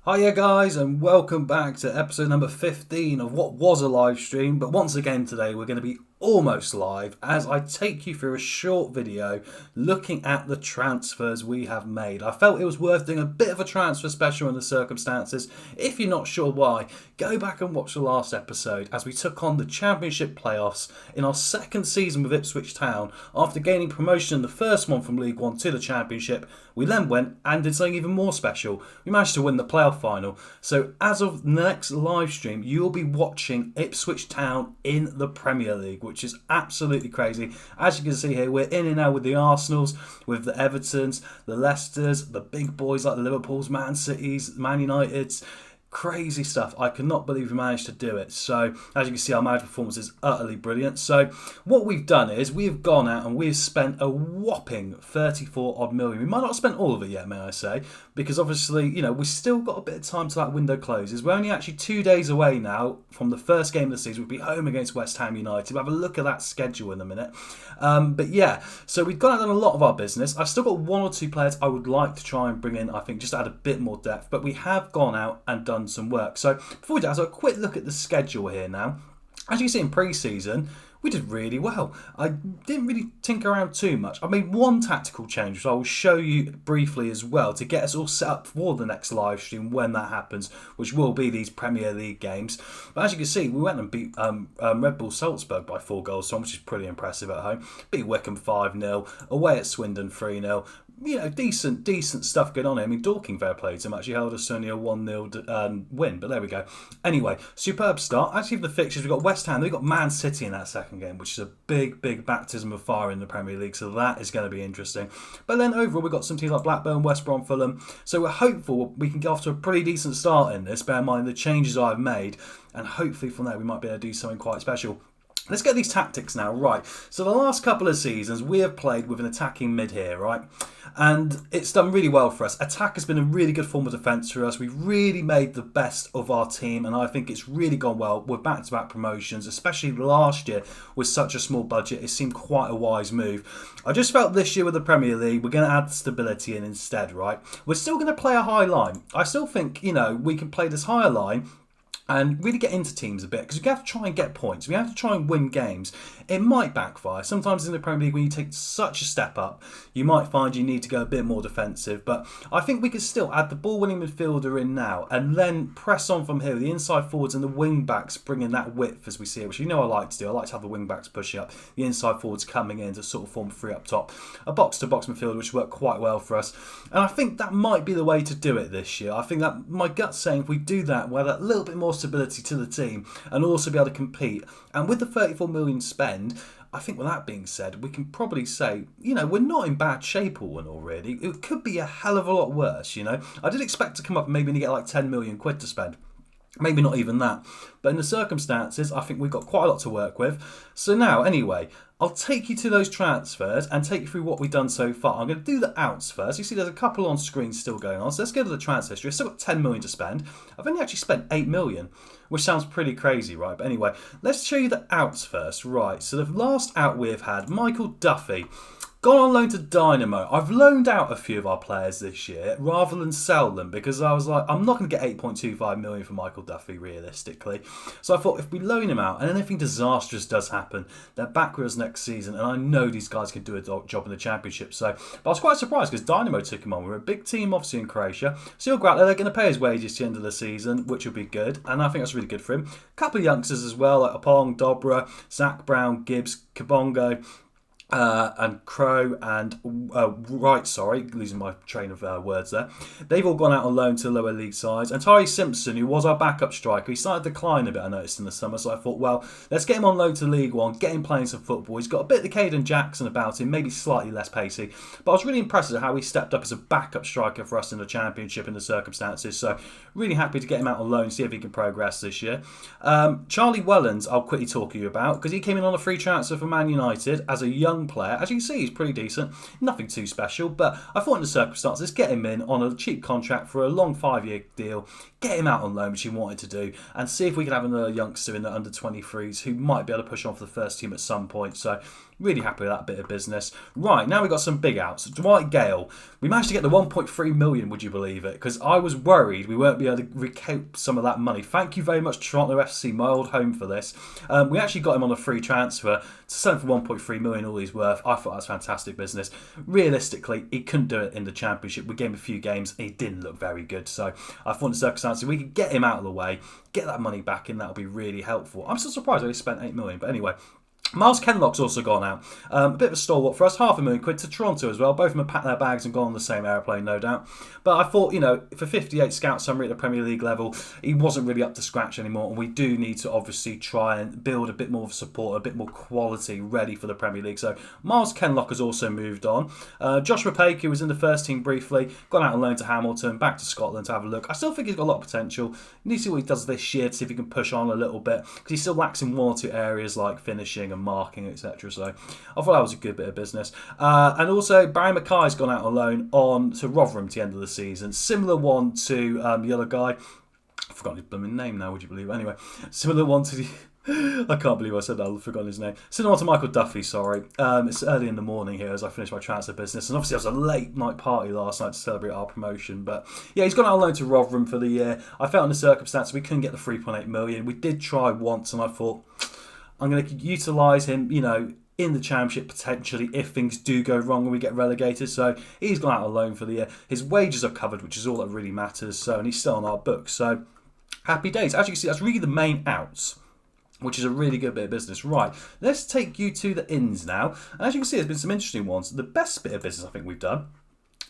Hiya guys and welcome back to episode number 15 of what was a live stream, but once again today we're going to be almost live as I take you through a short video looking at the transfers we have made. I felt it was worth doing a bit of a transfer special in the circumstances. If you're not sure why, go back and watch the last episode as we took on the Championship playoffs in our second season with Ipswich Town. After gaining promotion in the first one from League One to the Championship, we then went and did something even more special. We managed to win the playoff final. So as of the next live stream, you'll be watching Ipswich Town in the Premier League, which is absolutely crazy. As you can see here, we're in and out with the Arsenals, with the Evertons, the Leicesters, the big boys like the Liverpools, Man Cities, Man Uniteds. Crazy stuff. I cannot believe we managed to do it. So as you can see, our managed performance is utterly brilliant. So what we've done is we've gone out and we've spent a whopping 34 odd million. We might not have spent all of it yet, may I say, because obviously, we've still got a bit of time till that window closes. We're only actually 2 days away now from the first game of the season. We'll be home against West Ham United. We'll have a look at that schedule in a minute. But yeah, so we've gone out and done a lot of our business. I've still got 1 or 2 players I would like to try and bring in, I think, just to add a bit more depth. But we have gone out and done some work. So before we do that, so a quick look at the schedule here now. As you see in pre-season, we did really well. I didn't really tinker around too much. I made 1 tactical change, which I will show you briefly as well to get us all set up for the next live stream when that happens, which will be these Premier League games. But as you can see, we went and beat Red Bull Salzburg by 4 goals, which is pretty impressive at home. Beat Wycombe 5-0, away at Swindon 3-0. Decent stuff going on here. I mean, Dorking, fair play to him, actually held us only a 1-0 win, but there we go. Anyway, superb start. Actually, for the fixtures, we've got West Ham, we've got Man City in that second game, which is a big baptism of fire in the Premier League, so that is going to be interesting. But then overall, we've got some teams like Blackburn, West Brom, Fulham, so we're hopeful we can get off to a pretty decent start in this, bear in mind the changes I've made, and hopefully from there we might be able to do something quite special. Let's get these tactics now, right. So the last couple of seasons we have played with an attacking mid here, right? And it's done really well for us. Attack has been a really good form of defence for us. We've really made the best of our team and I think it's really gone well. We're back-to-back promotions, especially last year with such a small budget. It seemed quite a wise move. I just felt this year with the Premier League, we're going to add stability in instead, right? We're still going to play a high line. I still think, we can play this higher line and really get into teams a bit because we have to try and get points. We have to try and win games. It might backfire. Sometimes in the Premier League, when you take such a step up, you might find you need to go a bit more defensive. But I think we can still add the ball-winning midfielder in now and then press on from here. The inside forwards and the wing-backs bringing that width as we see it, which I like to do. I like to have the wing-backs pushing up, the inside forwards coming in to sort of form 3 up top. A box-to-box midfielder, which worked quite well for us. And I think that might be the way to do it this year. I think that my gut's saying if we do that, we'll have a little bit more stability to the team and also be able to compete. And with the 34 million spend, I think with that being said, we can probably say, we're not in bad shape all in all, really. It could be a hell of a lot worse, I did expect to come up maybe to get like 10 million quid to spend. Maybe not even that. But in the circumstances, I think we've got quite a lot to work with. So now, anyway, I'll take you to those transfers and take you through what we've done so far. I'm going to do the outs first. You see there's a couple on screen still going on. So let's go to the transfer history. I've still got 10 million to spend. I've only actually spent 8 million, which sounds pretty crazy, right? But anyway, let's show you the outs first. Right, so the last out we've had, Michael Duffy. Gone on loan to Dynamo. I've loaned out a few of our players this year rather than sell them because I was like, I'm not going to get 8.25 million for Michael Duffy realistically. So I thought if we loan him out and anything disastrous does happen, they're back with us next season and I know these guys can do a job in the Championship. But I was quite surprised because Dynamo took him on. We're a big team obviously in Croatia. So he'll go out there, they're going to pay his wages to the end of the season, which will be good. And I think that's really good for him. A couple of youngsters as well, like Apong, Dobra, Zach Brown, Gibbs, Kabongo. And Crow and Wright, losing my train of words there. They've all gone out on loan to lower league sides. And Tyree Simpson, who was our backup striker, he started to decline a bit, I noticed, in the summer. So I thought, well, let's get him on loan to League One, get him playing some football. He's got a bit of the Caden Jackson about him, maybe slightly less pacey. But I was really impressed at how he stepped up as a backup striker for us in the Championship in the circumstances. So really happy to get him out on loan, see if he can progress this year. Charlie Wellens, I'll quickly talk to you about, because he came in on a free transfer for Man United as a young player. As you can see, he's pretty decent. Nothing too special, but I thought in the circumstances, get him in on a cheap contract for a long 5-year deal, get him out on loan, which he wanted to do, and see if we can have another youngster in the under-23s who might be able to push on for the first team at some point. So really happy with that bit of business. Right, now we've got some big outs. Dwight Gale, we managed to get the 1.3 million, would you believe it? Because I was worried we weren't be able to recoup some of that money. Thank you very much, Toronto FC, my old home, for this. We actually got him on a free transfer to sell him for 1.3 million, all he's worth. I thought that was fantastic business. Realistically, he couldn't do it in the Championship. We gave him a few games and he didn't look very good. So I thought in the circumstances, we could get him out of the way, get that money back in, that would be really helpful. I'm still surprised I only spent 8 million, but anyway. Miles Kenlock's also gone out. A bit of a stalwart for us, £500,000 to Toronto as well. Both of them have packed their bags and gone on the same aeroplane, no doubt. But I thought, for 58 scout summary at the Premier League level, he wasn't really up to scratch anymore. And we do need to obviously try and build a bit more of support, a bit more quality ready for the Premier League. So Miles Kenlock has also moved on. Josh Rapake, who was in the first team briefly, gone out on loan to Hamilton, back to Scotland to have a look. I still think he's got a lot of potential. You need to see what he does this year to see if he can push on a little bit, because he still lacks in one or two areas like finishing and marking, etc. So I thought that was a good bit of business. And also Barry Mackay's gone out on loan on to Rotherham to the end of the season. Similar one to the other guy. I've forgotten his blooming name now, would you believe? Anyway, similar one to the... I can't believe I said that. I've forgotten his name. Similar one to Michael Duffy, sorry. It's early in the morning here as I finish my transfer business. And obviously, it was a late night party last night to celebrate our promotion. But yeah, he's gone out on loan to Rotherham for the year. I felt in the circumstance we couldn't get the 3.8 million. We did try once and I thought, I'm going to utilise him, in the Championship potentially if things do go wrong and we get relegated. So he's gone out on loan for the year. His wages are covered, which is all that really matters. So, and he's still on our books. So happy days. As you can see, that's really the main outs, which is a really good bit of business. Right, let's take you to the ins now. And as you can see, there's been some interesting ones. The best bit of business I think we've done,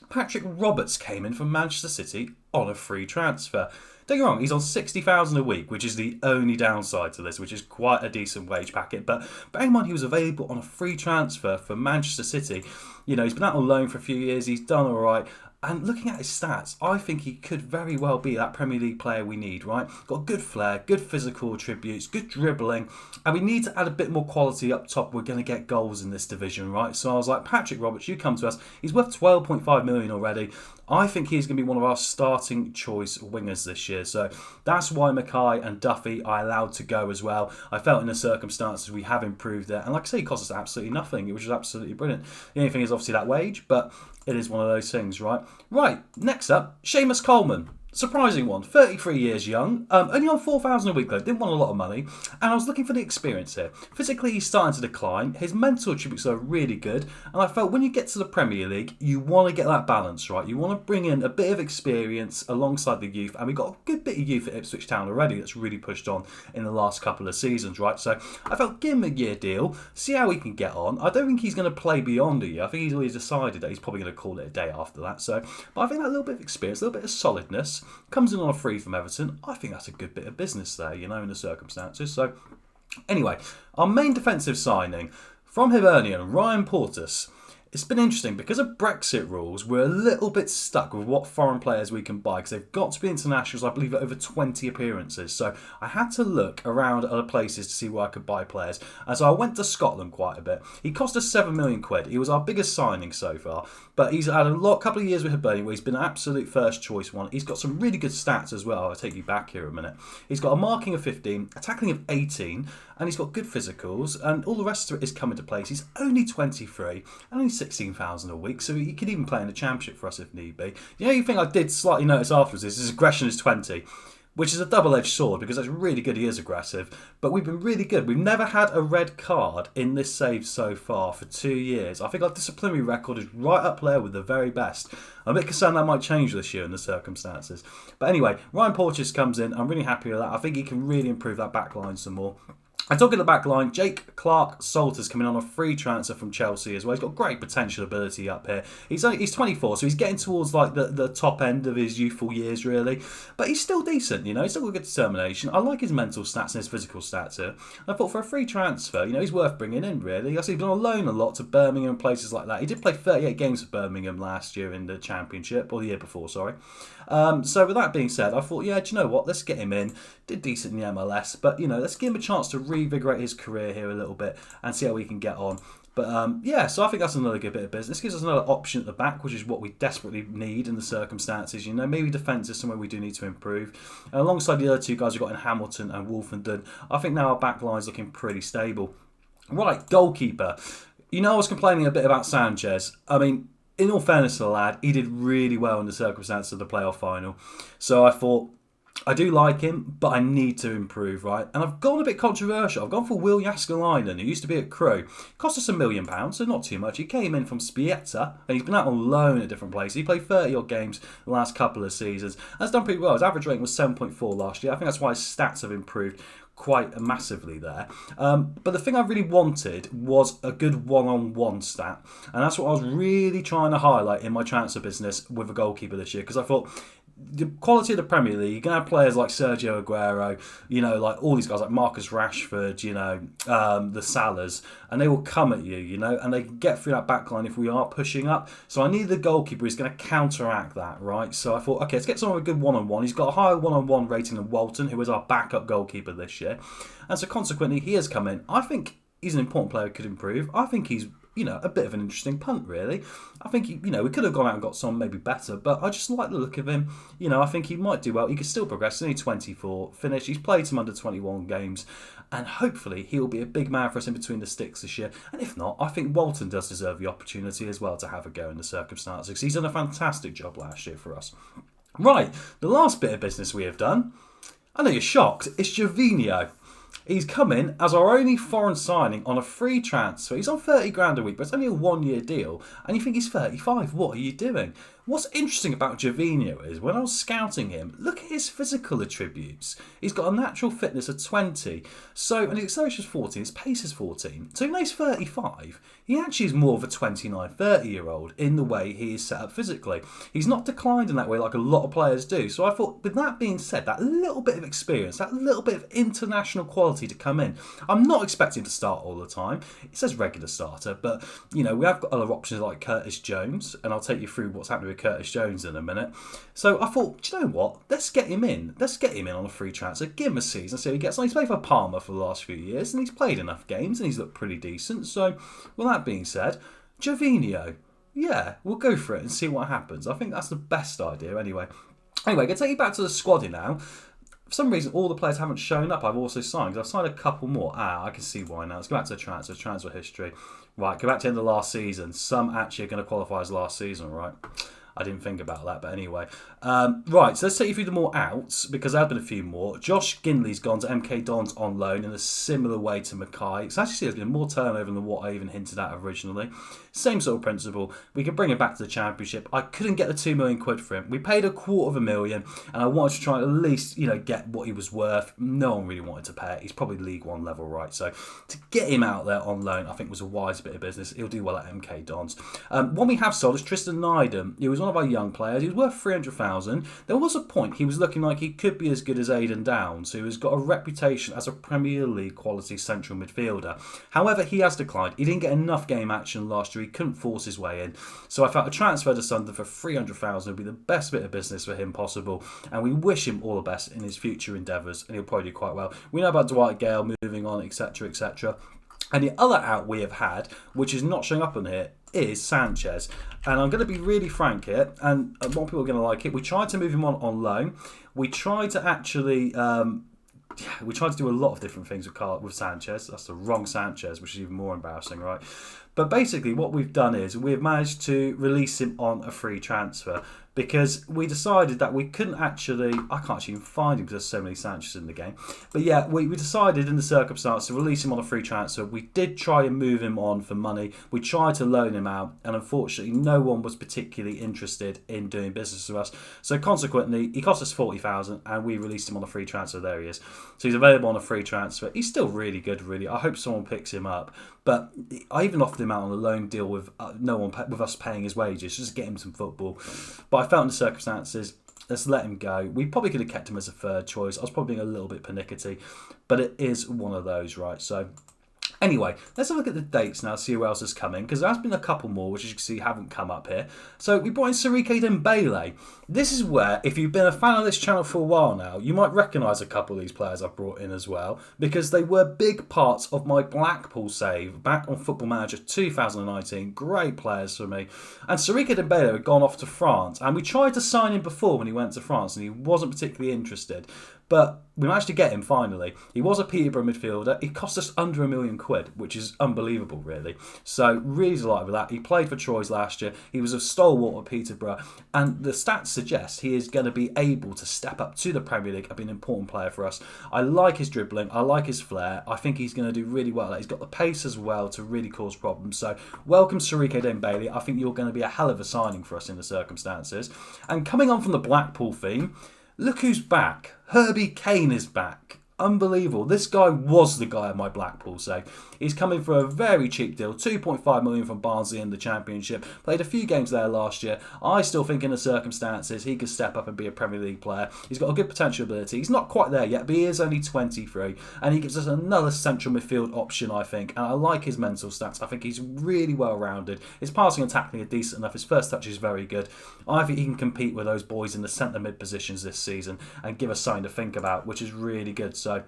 Patrick Roberts came in from Manchester City on a free transfer. Don't get me wrong, he's on 60,000 a week, which is the only downside to this, which is quite a decent wage packet. But bearing in mind he was available on a free transfer for Manchester City. He's been out on loan for a few years, he's done all right. And looking at his stats, I think he could very well be that Premier League player we need, right? Got good flair, good physical attributes, good dribbling, and we need to add a bit more quality up top. We're going to get goals in this division, right? So I was like, Patrick Roberts, you come to us. He's worth 12.5 million already. I think he's going to be one of our starting choice wingers this year. So that's why Mackay and Duffy I allowed to go as well. I felt in the circumstances we have improved there. And like I say, it cost us absolutely nothing, which was absolutely brilliant. The only thing is obviously that wage, but it is one of those things, right? Right, next up, Seamus Coleman. Surprising one, 33 years young, only on 4,000 a week though, didn't want a lot of money, and I was looking for the experience here. Physically he's starting to decline, his mental attributes are really good, and I felt when you get to the Premier League, you want to get that balance, right? You want to bring in a bit of experience alongside the youth, and we've got a good bit of youth at Ipswich Town already that's really pushed on in the last couple of seasons, right? So I felt give him a year deal, see how he can get on. I don't think he's going to play beyond a year. I think he's already decided that he's probably going to call it a day after that. So, but I think that little bit of experience, a little bit of solidness, comes in on a free from Everton. I think that's a good bit of business there, in the circumstances. So, anyway, our main defensive signing from Hibernian, Ryan Porteous. It's been interesting because of Brexit rules. We're a little bit stuck with what foreign players we can buy because they've got to be internationals. I believe at over 20 appearances. So I had to look around other places to see where I could buy players. And so I went to Scotland quite a bit. He cost us £7 million. He was our biggest signing so far. But he's had couple of years with Hibernian where he's been an absolute first choice one. He's got some really good stats as well. I'll take you back here a minute. He's got a marking of 15, a tackling of 18, and he's got good physicals, and all the rest of it is coming to place. He's only 23 and only 16,000 a week, so he could even play in the Championship for us if need be. The only thing I did slightly notice afterwards is his aggression is 20, which is a double-edged sword because that's really good. He is aggressive, but we've been really good. We've never had a red card in this save so far for 2 years. I think our disciplinary record is right up there with the very best. I'm a bit concerned that might change this year in the circumstances. But anyway, Ryan Porteous comes in. I'm really happy with that. I think he can really improve that back line some more. And talking the back line, Jake Clark-Salters coming on a free transfer from Chelsea as well. He's got great potential ability up here. He's 24, so he's getting towards like the top end of his youthful years, really. But he's still decent, He's still got good determination. I like his mental stats and his physical stats here. I thought for a free transfer, he's worth bringing in, really. I see he's been on loan a lot to Birmingham and places like that. He did play 38 games for Birmingham last year in the Championship, or the year before, sorry. So with that being said, I thought, yeah, do you know what? Let's get him in. Did decent in the MLS, but let's give him a chance to reinvigorate his career here a little bit and see how we can get on. But yeah, so I think that's another good bit of business. Gives us another option at the back, which is what we desperately need in the circumstances. Maybe defence is somewhere we do need to improve. And alongside the other two guys we've got in Hamilton and Wolfenden, I think now our back line's looking pretty stable. Right, goalkeeper. You know, I was complaining a bit about Sanchez. I mean, in all fairness to the lad, he did really well in the circumstances of the playoff final. So I thought, I do like him, but I need to improve, right? And I've gone a bit controversial. I've gone for Will Jääskeläinen, who used to be at Crewe. Cost us £1 million, so not too much. He came in from Spiezia, and he's been out on loan at different places. He played 30-odd games the last couple of seasons. That's done pretty well. His average rating was 7.4 last year. I think that's why his stats have improved quite massively there. But the thing I really wanted was a good one-on-one stat. And that's what I was really trying to highlight in my transfer business with a goalkeeper this year, because I thought, the quality of the Premier League, you're going to have players like Sergio Aguero, you know, like all these guys like Marcus Rashford, you know, the Salahs, and they will come at you, you know, and they can get through that back line if we are pushing up. So I needed a goalkeeper who's going to counteract that, right? So I thought, okay, let's get someone with a good one-on-one. He's got a higher one-on-one rating than Walton, who is our backup goalkeeper this year. And so consequently, he has come in. I think he's an important player who could improve. I think he's, you know, a bit of an interesting punt, really. I think, we could have gone out and got someone maybe better, but I just like the look of him. You know, I think he might do well. He could still progress. He's only 24, finished. He's played some under-21 games, and hopefully he'll be a big man for us in between the sticks this year. And if not, I think Walton does deserve the opportunity as well to have a go in the circumstances. He's done a fantastic job last year for us. Right, the last bit of business we have done, I know you're shocked, it's Gervinho. He's come in as our only foreign signing on a free transfer. He's on 30 grand a week, but it's only a 1-year deal. And you think he's 35. What are you doing? What's interesting about Gervinho is when I was scouting him, look at his physical attributes. He's got a natural fitness of 20. So, and his acceleration is 14, his pace is 14. So even though he's 35, he actually is more of a 29, 30-year-old in the way he is set up physically. He's not declined in that way like a lot of players do. So I thought, with that being said, that little bit of experience, that little bit of international quality to come in, I'm not expecting to start all the time. It says regular starter, but, you know, we have got other options like Curtis Jones, and I'll take you through what's happening with Curtis Jones in a minute. So I thought, do you know what? Let's get him in. Let's get him in on a free transfer. Give him a season, see how he gets on. He's played for Parma for the last few years, and he's played enough games, and he's looked pretty decent. So, with that being said, Gervinho, yeah, we'll go for it and see what happens. I think that's the best idea anyway. Anyway, I'm going to take you back to the squad now. For some reason, all the players haven't shown up. I've also signed, because I've signed a couple more. I can see why now. Let's go back to the transfer history. Right, go back to the end of last season. Some actually are going to qualify as last season, right? I didn't think about that, but anyway. Right, so let's take you through the more outs, because there have been a few more. Josh Ginley's gone to MK Dons on loan in a similar way to Mackay. So actually, there's been more turnover than what I even hinted at originally. Same sort of principle. We can bring him back to the Championship. I couldn't get the £2 million for him. We paid £250,000, and I wanted to try and at least, get what he was worth. No one really wanted to pay it. He's probably League One level, right? So to get him out there on loan, I think was a wise bit of business. He'll do well at MK Dons. One we have sold is Tristan Nydam. He was one of our young players. He was worth $300,000. There was a point he was looking like he could be as good as Aidan Downs, who has got a reputation as a Premier League quality central midfielder. However, he has declined. He didn't get enough game action last year. He couldn't force his way in. So I felt a transfer to Sunderland for $300,000 would be the best bit of business for him possible. And we wish him all the best in his future endeavours, and he'll probably do quite well. We know about Dwight Gale moving on, etc., etc. And the other out we have had, which is not showing up on here, is Sanchez. And I'm going to be really frank here, and a lot of people are going to like it. We tried to move him on loan. We tried to actually... we tried to do a lot of different things with Sanchez. That's the wrong Sanchez, which is even more embarrassing, right? But basically what we've done is we've managed to release him on a free transfer, because we decided that we couldn't actually... I can't actually even find him because there's so many Sanchez's in the game. But yeah, we decided in the circumstance to release him on a free transfer. We did try and move him on for money. We tried to loan him out, and unfortunately no one was particularly interested in doing business with us. So consequently, he cost us $40,000 and we released him on a free transfer. There he is. So he's available on a free transfer. He's still really good, really. I hope someone picks him up. But I even offered him out on a loan deal with with us paying his wages, just to get him some football. But I felt in the circumstances, let's let him go. We probably could have kept him as a third choice. I was probably being a little bit pernickety, but it is one of those, right? So anyway, let's have a look at the dates now, see who else is coming, because there's been a couple more, which as you can see haven't come up here. So we brought in Sarika Dembele. This is where, if you've been a fan of this channel for a while now, you might recognise a couple of these players I've brought in as well, because they were big parts of my Blackpool save back on Football Manager 2019. Great players for me. And Sarika Dembele had gone off to France, and we tried to sign him before when he went to France, and he wasn't particularly interested. But we managed to get him finally. He was a Peterborough midfielder. He cost us under £1 million. quid, which is unbelievable, really. So really delighted with that. He played for Troyes last year. He was a stalwart at Peterborough, and the stats suggest he is going to be able to step up to the Premier League and be an important player for us. I like his dribbling. I like his flair. I think he's going to do really well. He's got the pace as well to really cause problems. So welcome Sarika Dembele. I think you're going to be a hell of a signing for us in the circumstances. And coming on from the Blackpool theme, look who's back. Herbie Kane is back. Unbelievable. This guy was the guy at my Blackpool save. He's coming for a very cheap deal, 2.5 million from Barnsley in the Championship. Played a few games there last year. I still think in the circumstances he could step up and be a Premier League player. He's got a good potential ability. He's not quite there yet, but he is only 23, and he gives us another central midfield option, I think. And I like his mental stats. I think he's really well rounded. His passing and tackling are decent enough. His first touch is very good. I think he can compete with those boys in the centre mid positions this season and give us something to think about, which is really good. So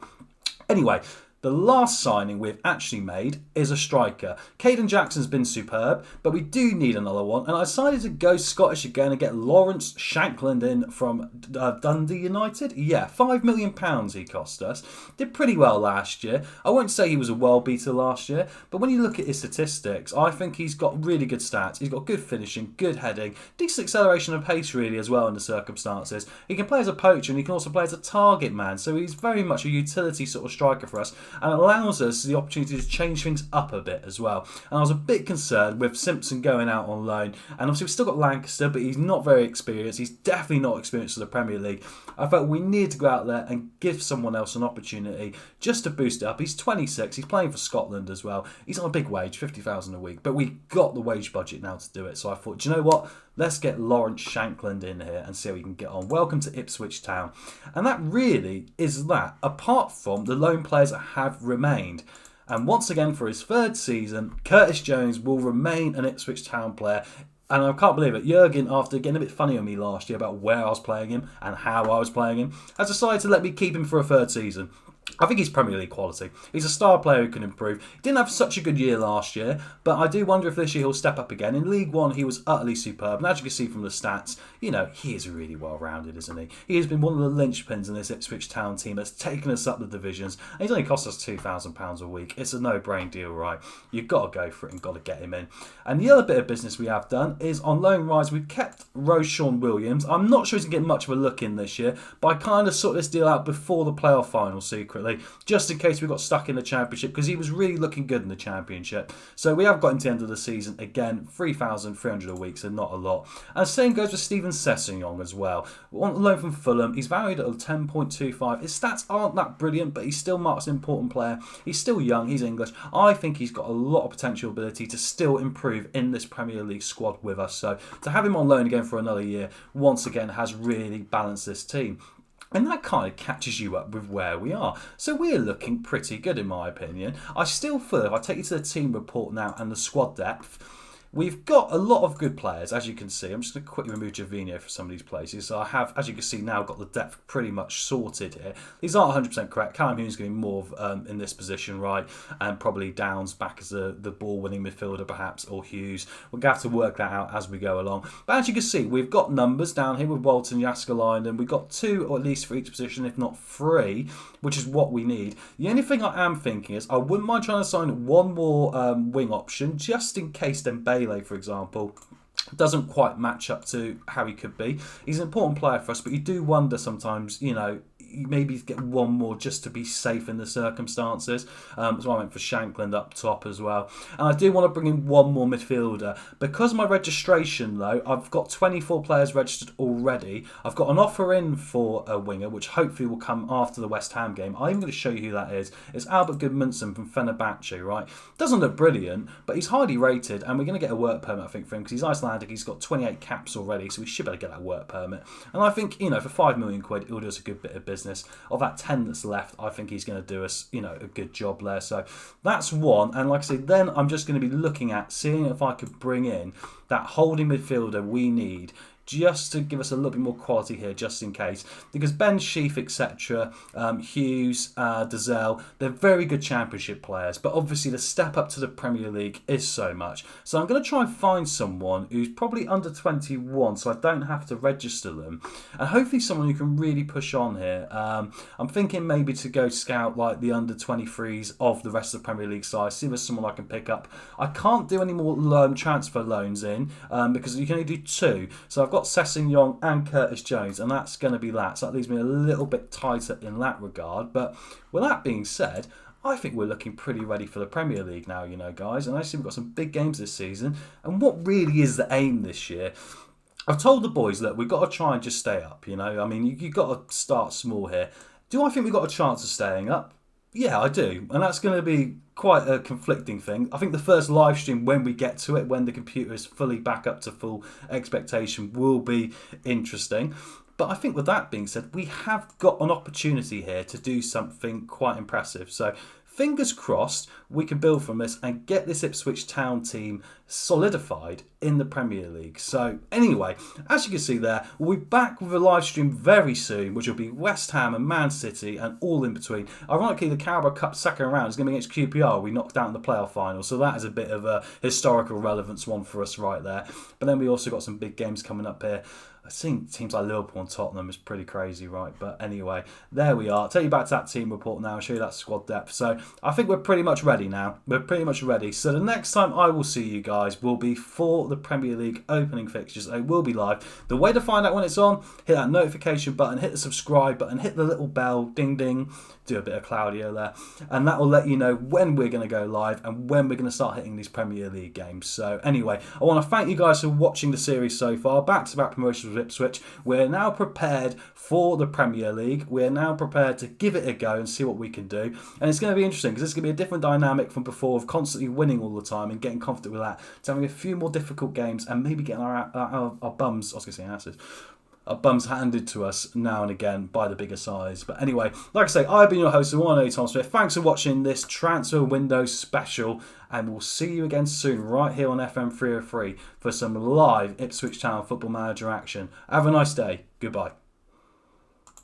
anyway, the last signing we've actually made is a striker. Caden Jackson's been superb, but we do need another one. And I decided to go Scottish again and get Lawrence Shankland in from Dundee United. Yeah, £5 million he cost us. Did pretty well last year. I won't say he was a world beater last year, but when you look at his statistics, I think he's got really good stats. He's got good finishing, good heading, decent acceleration and pace really as well in the circumstances. He can play as a poacher and he can also play as a target man, so he's very much a utility sort of striker for us, and allows us the opportunity to change things up a bit as well. And I was a bit concerned with Simpson going out on loan, and obviously we've still got Lancaster, but he's not very experienced. He's definitely not experienced for the Premier League. I felt we needed to go out there and give someone else an opportunity just to boost it up. He's 26, he's playing for Scotland as well. He's on a big wage, 50,000 a week, but we got the wage budget now to do it. So I thought, do you know what? Let's get Lawrence Shankland in here and see how we can get on. Welcome to Ipswich Town. And that really is that, apart from the lone players that have remained. And once again, for his third season, Curtis Jones will remain an Ipswich Town player. And I can't believe it. Jurgen, after getting a bit funny on me last year about where I was playing him and how I was playing him, has decided to let me keep him for a third season. I think he's Premier League quality. He's a star player who can improve. He didn't have such a good year last year, but I do wonder if this year he'll step up again. In League One, he was utterly superb. And as you can see from the stats, you know, he is really well-rounded, isn't he? He has been one of the linchpins in this Ipswich Town team that's taken us up the divisions. And he's only cost us £2,000 a week. It's a no-brain deal, right? You've got to go for it and got to get him in. And the other bit of business we have done is on loan rise, we've kept Roshan Williams. I'm not sure he's going to get much of a look in this year, but I kind of sorted this deal out before the playoff final secretly, just in case we got stuck in the Championship, because he was really looking good in the Championship. So we have got him to the end of the season again, 3,300 a week, so not a lot. And the same goes with Stephen Sessegnon as well. On loan from Fulham, he's valued at 10.25. His stats aren't that brilliant, but he's still marked as an important player. He's still young, he's English. I think he's got a lot of potential ability to still improve in this Premier League squad with us. So to have him on loan again for another year, once again, has really balanced this team. And that kind of catches you up with where we are. So we're looking pretty good in my opinion. I still feel, if I take you to the team report now and the squad depth, we've got a lot of good players, as you can see. I'm just going to quickly remove Jovino for some of these places. So I have, as you can see now, got the depth pretty much sorted here. These aren't 100% correct. Callum Hume's going to be more in this position, right? And probably Downs back as the ball-winning midfielder, perhaps, or Hughes. We're going to have to work that out as we go along. But as you can see, we've got numbers down here with Walton, Jaskalainen, and we've got 2 or at least for each position, if not 3, which is what we need. The only thing I am thinking is I wouldn't mind trying to sign one more wing option, just in case Dembele, for example, doesn't quite match up to how he could be. He's an important player for us, but you do wonder sometimes, you know, maybe get one more just to be safe in the circumstances. So I went for Shankland up top as well. And I do want to bring in one more midfielder. Because of my registration, though, I've got 24 players registered already. I've got an offer in for a winger, which hopefully will come after the West Ham game. I'm going to show you who that is. It's Albert Goodmanson from Fenerbahce, right? Doesn't look brilliant, but he's highly rated, and we're going to get a work permit, I think, for him, because he's Icelandic. He's got 28 caps already, so we should be able to get that work permit. And I think, you know, for £5 million, he'll do us a good bit of business. Of that 10 that's left, I think he's going to do us, you know, a good job there. So that's one. And like I say, then I'm just going to be looking at seeing if I could bring in that holding midfielder we need. just to give us a little bit more quality here, just in case. Because Ben Sheaf, etc., Hughes, Dazelle, they're very good Championship players, but obviously the step up to the Premier League is so much. So I'm going to try and find someone who's probably under 21, so I don't have to register them, and hopefully someone who can really push on here. I'm thinking maybe to go scout like the under 23s of the rest of the Premier League side, see if there's someone I can pick up. I can't do any more transfer loans in because you can only do 2. So I've got Sessegnon and Curtis Jones, and that's going to be that. So that leaves me a little bit tighter in that regard. But with that being said, I think we're looking pretty ready for the Premier League now, you know, guys. And I see we've got some big games this season. And what really is the aim this year? I've told the boys, look, we've got to try and just stay up, you know. I mean, you've got to start small here. Do I think we've got a chance of staying up? Yeah, I do. And that's going to be quite a conflicting thing. I think the first live stream, when we get to it, when the computer is fully back up to full expectation, will be interesting. But I think with that being said, we have got an opportunity here to do something quite impressive. So fingers crossed we can build from this and get this Ipswich Town team solidified in the Premier League. So anyway, as you can see there, we'll be back with a live stream very soon, which will be West Ham and Man City and all in between. Ironically, the Carabao Cup second round is going to be against QPR. We knocked out in the playoff final, so that is a bit of a historical relevance one for us right there. But then we also got some big games coming up here. I've seen teams like Liverpool and Tottenham is pretty crazy, right? But anyway, there we are. I'll take you back to that team report now and show you that squad depth. So I think we're pretty much ready now. We're pretty much ready. So the next time I will see you guys will be for the Premier League opening fixtures. It will be live. The way to find out when it's on, hit that notification button, hit the subscribe button, hit the little bell, ding ding. Do a bit of Claudio there. And that will let you know when we're going to go live and when we're going to start hitting these Premier League games. So anyway, I want to thank you guys for watching the series so far. Back-to-back promotions with Ipswich. We're now prepared for the Premier League. We're now prepared to give it a go and see what we can do. And it's going to be interesting because it's going to be a different dynamic from before of constantly winning all the time and getting confident with that, to having a few more difficult games and maybe getting our bums, I was going to say asses, our bums handed to us now and again by the bigger size. But anyway, like I say, I've been your host, the one and only Tom Smith. Thanks for watching this transfer window special, and we'll see you again soon right here on FM303 for some live Ipswich Town Football Manager action. Have a nice day. Goodbye.